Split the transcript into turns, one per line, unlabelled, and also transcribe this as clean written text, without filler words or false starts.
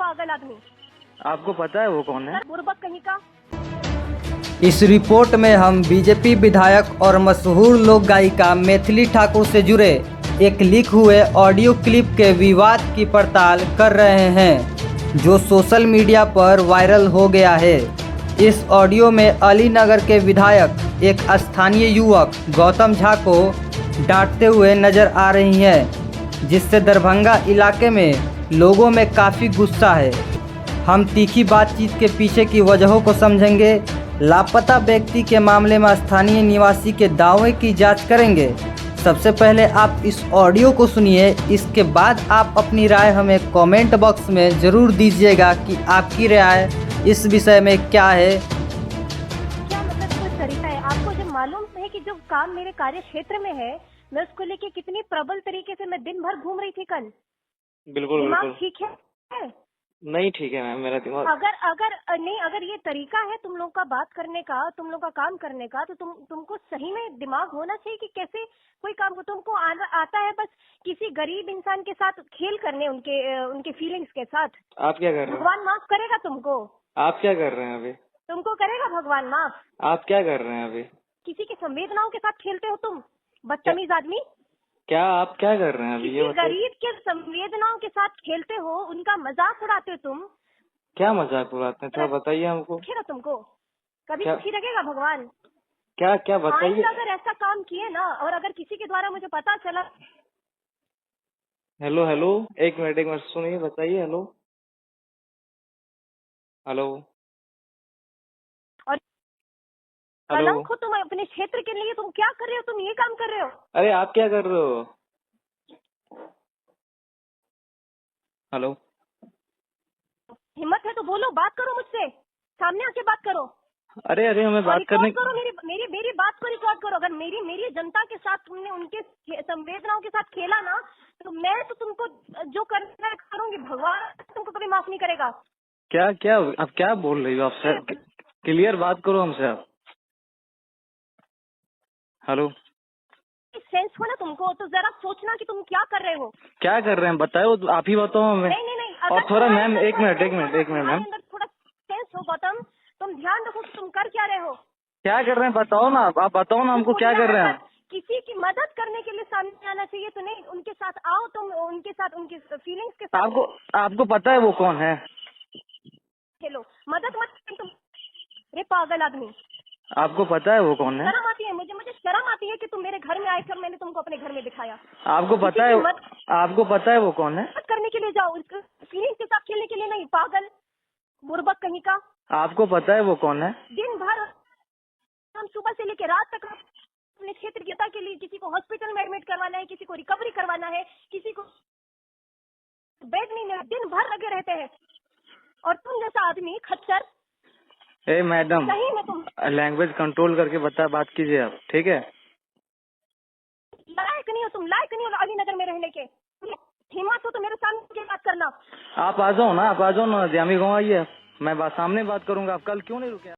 पागल आदमी।
आपको पता है वो कौन है?
बुर्बक कहीं का।
इस रिपोर्ट में हम बीजेपी विधायक और मशहूर लोक गायिका मैथिली ठाकुर से जुड़े एक लीक हुए ऑडियो क्लिप के विवाद की पड़ताल कर रहे हैं, जो सोशल मीडिया पर वायरल हो गया है। इस ऑडियो में अलीनगर के विधायक एक स्थानीय युवक गौतम झा को डांटते हुए नजर आ रही हैं, जिससे दरभंगा इलाके में लोगों में काफ़ी गुस्सा है। हम तीखी बातचीत के पीछे की वजहों को समझेंगे। लापता व्यक्ति के मामले में स्थानीय निवासी के दावे की जांच करेंगे। सबसे पहले आप इस ऑडियो को सुनिए, इसके बाद आप अपनी राय हमें कमेंट बॉक्स में ज़रूर दीजिएगा कि आपकी राय इस विषय में क्या है।
क्या मतलब कोई तरीका है? आपको जब मालूम है कि जो काम मेरे कार्य क्षेत्र में है, मैं उसको लेके कितनी प्रबल तरीके से मैं दिन भर घूम रही थी कल।
बिल्कुल
दिमाग
बिल्कुल
ठीक है?
नहीं ठीक है मैम, मेरा दिमाग।
अगर ये तरीका है तुम लोग का बात करने का, तुम लोग का काम करने का, तो तुमको सही में दिमाग होना चाहिए कि कैसे कोई काम को तुमको आता है बस किसी गरीब इंसान के साथ खेल करने, उनके फीलिंग्स के साथ।
आप क्या कर रहे हैं?
भगवान माफ करेगा तुमको।
आप क्या कर रहे हैं अभी?
तुमको करेगा भगवान माफ।
आप क्या कर रहे हैं अभी?
किसी की संवेदनाओं के साथ खेलते हो तुम, बदतमीज आदमी।
क्या आप क्या कर रहे हैं अभी? ये
किसी
बताइए।
गरीब के संवेदनाओं के साथ खेलते हो, उनका मजाक उड़ाते हो तुम।
क्या मजाक उड़ाते हैं? थोड़ा बताइए हमको।
दुखी तुमको कभी
क्या?
दुखी लगेगा भगवान?
क्या क्या बताइए।
आइंदा अगर ऐसा काम किए ना, और अगर किसी के द्वारा मुझे पता चला।
हेलो हेलो, एक मिनट सुनिए, बताइए। हेलो हेलो
और
हेलो।
कलंक हो तुम अपने क्षेत्र के लिए। तुम क्या कर रहे हो? तुम ये काम कर रहे हो।
अरे आप क्या कर रहे हो? हेलो।
हिम्मत है तो बोलो, बात करो मुझसे, सामने आके बात करो।
अरे अरे, हमें
और
बात करने।
रिकॉर्ड करो, मेरी बात को रिकॉर्ड करो। अगर मेरी जनता के साथ तुमने उनके संवेदनाओं के साथ खेला ना, तो मैं तो तुमको जो करना है करूंगी। भगवान तुमको कभी माफ नहीं करेगा।
क्या क्या आप क्या बोल रही हो? आप सर क्लियर बात करो हमसे आप। हेलो।
सेंस हो ना तुमको, तो जरा सोचना कि तुम क्या कर रहे हो।
क्या कर रहे हैं बताओ, आप ही बताओ हमें।
नहीं।
और थोड़ा मैम, एक मिनट मैम।
थोड़ा सेंस हो गौतम, तुम ध्यान रखो कि तुम कर क्या रहे हो।
क्या कर रहे हैं बताओ ना, आप बताओ ना हमको, क्या कर रहे हैं?
किसी की मदद करने के लिए सामने आना चाहिए, तो नहीं उनके साथ आओ, तुम उनके साथ उनकी फीलिंग्स के साथ
आपको पता है वो कौन है?
खेलो। मदद मत तुम, रे पागल आदमी।
आपको पता है वो कौन है?
शर्म आती है मुझे शर्म आती है कि तुम मेरे घर में आए थे, मैंने तुमको अपने घर में दिखाया।
आपको पता है वो कौन है?
मदद करने के लिए जाओ, फीलिंग्स के साथ खेलने के लिए नहीं। पागल बुर्बक कहीं का।
आपको पता है वो कौन है?
दिन भर हम सुबह से लेकर रात तक अपने क्षेत्र की जनता के लिए, किसी को हॉस्पिटल में एडमिट करवाना है, किसी को रिकवरी करवाना है, किसी को बेड नहीं मिला, दिन भर लगे रहते हैं। और तुम जैसा आदमी खच्चर।
ए मैडम,
सही में तुम
लैंग्वेज कंट्रोल करके बात कीजिए आप, ठीक है?
लायक नहीं हो, तुम लायक नहीं हो अलीनगर में रहने के। हिम्मत हो तो मेरे सामने बात करना।
आप आ जाओ ना, जामी गाँव आइए, मैं सामने बात करूंगा। आप कल क्यों नहीं रुके?